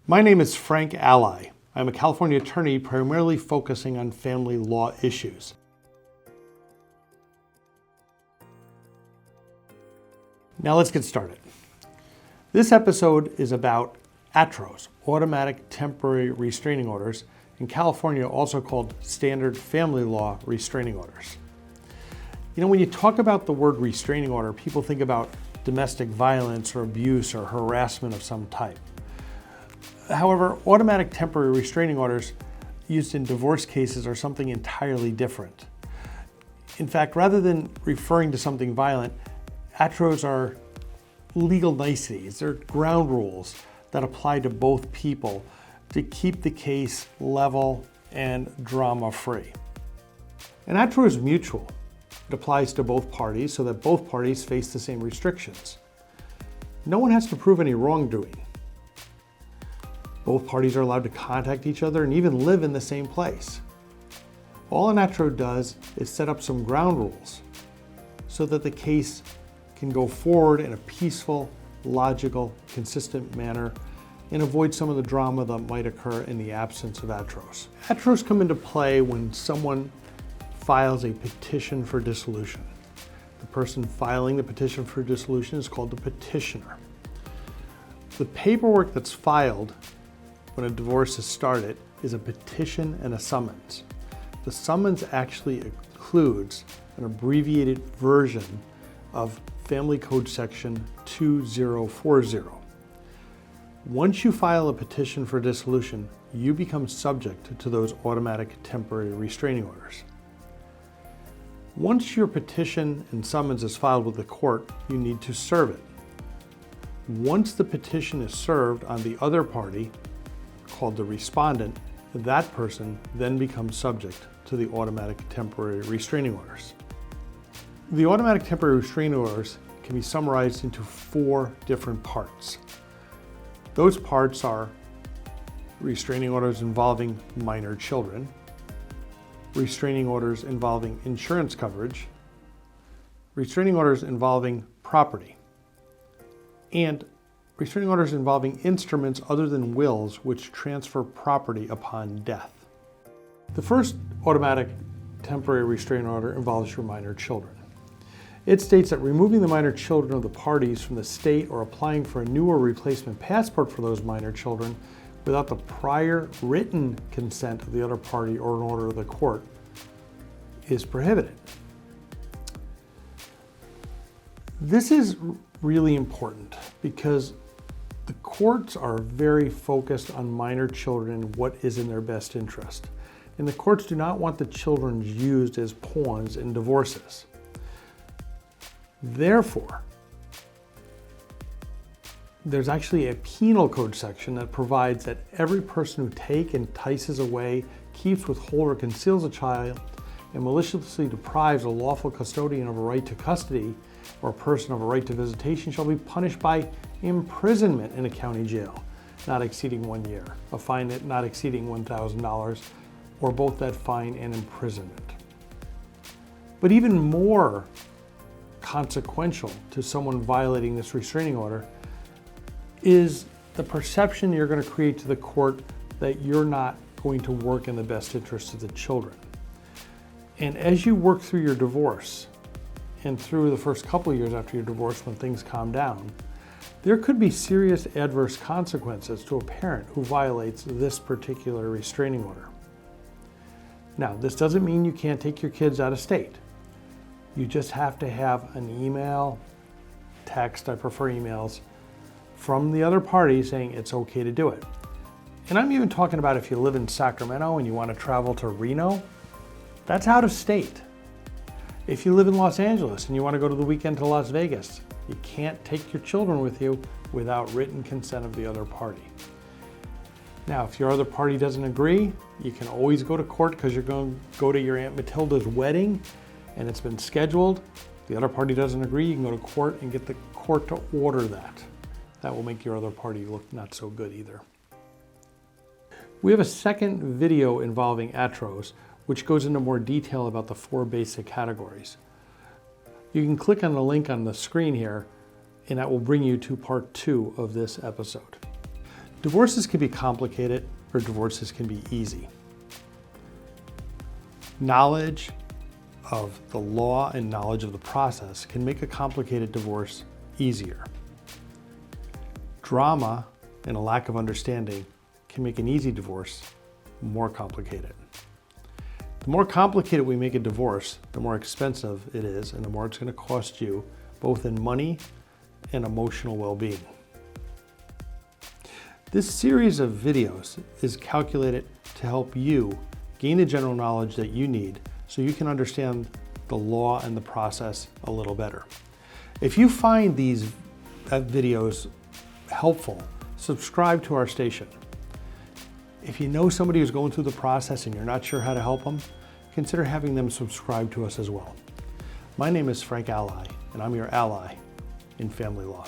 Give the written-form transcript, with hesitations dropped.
My name is Frank Ally. I'm a California attorney primarily focusing on family law issues. Now let's get started. This episode is about ATROS, Automatic Temporary Restraining Orders, in California also called Standard Family Law Restraining Orders. You know, when you talk about the word restraining order, people think about domestic violence or abuse or harassment of some type. However, automatic temporary restraining orders used in divorce cases are something entirely different. In fact, rather than referring to something violent, ATROs are legal niceties. They're ground rules that apply to both people to keep the case level and drama-free. An ATRO is mutual. It applies to both parties so that both parties face the same restrictions. No one has to prove any wrongdoing. Both parties are allowed to contact each other and even live in the same place. All an ATRO does is set up some ground rules so that the case can go forward in a peaceful, logical, consistent manner and avoid some of the drama that might occur in the absence of ATROs. ATROs come into play when someone files a petition for dissolution. The person filing the petition for dissolution is called the petitioner. The paperwork that's filed when a divorce is started is a petition and a summons. The summons actually includes an abbreviated version of Family Code Section 2040. Once you file a petition for dissolution, you become subject to those automatic temporary restraining orders. Once your petition and summons is filed with the court, you need to serve it. Once the petition is served on the other party, called the respondent, that person then becomes subject to the automatic temporary restraining orders. The automatic temporary restraining orders can be summarized into 4 different parts. Those parts are restraining orders involving minor children, restraining orders involving insurance coverage, restraining orders involving property, and restraining orders involving instruments other than wills which transfer property upon death. The first automatic temporary restraining order involves your minor children. It states that removing the minor children of the parties from the state or applying for a new or replacement passport for those minor children without the prior written consent of the other party or an order of the court is prohibited. This is really important because the courts are very focused on minor children and what is in their best interest. And the courts do not want the children used as pawns in divorces. Therefore, there's actually a penal code section that provides that every person who entices away, keeps, withholds, or conceals a child and maliciously deprives a lawful custodian of a right to custody or a person of a right to visitation shall be punished by imprisonment in a county jail, not exceeding 1 year, a fine not exceeding $1,000, or both that fine and imprisonment. But even more consequential to someone violating this restraining order is the perception you're going to create to the court that you're not going to work in the best interest of the children. And as you work through your divorce and through the first couple of years after your divorce when things calm down, there could be serious adverse consequences to a parent who violates this particular restraining order. Now, this doesn't mean you can't take your kids out of state. You just have to have an email, text, I prefer emails, from the other party saying it's okay to do it. And I'm even talking about if you live in Sacramento and you want to travel to Reno, that's out of state. If you live in Los Angeles and you want to go to the weekend to Las Vegas, you can't take your children with you without written consent of the other party. Now, if your other party doesn't agree, you can always go to court because you're going to go to your Aunt Matilda's wedding and it's been scheduled. The other party doesn't agree, you can go to court and get the court to order that. That will make your other party look not so good either. We have a second video involving ATROS, which goes into more detail about the 4 basic categories. You can click on the link on the screen here, and that will bring you to part 2 of this episode. Divorces can be complicated or divorces can be easy. Knowledge of the law and knowledge of the process can make a complicated divorce easier. Drama and a lack of understanding can make an easy divorce more complicated. The more complicated we make a divorce, the more expensive it is and the more it's going to cost you, both in money and emotional well-being. This series of videos is calculated to help you gain the general knowledge that you need so you can understand the law and the process a little better. If you find these videos helpful, subscribe to our station. If you know somebody who's going through the process and you're not sure how to help them, consider having them subscribe to us as well. My name is Frank Ally, and I'm your ally in family law.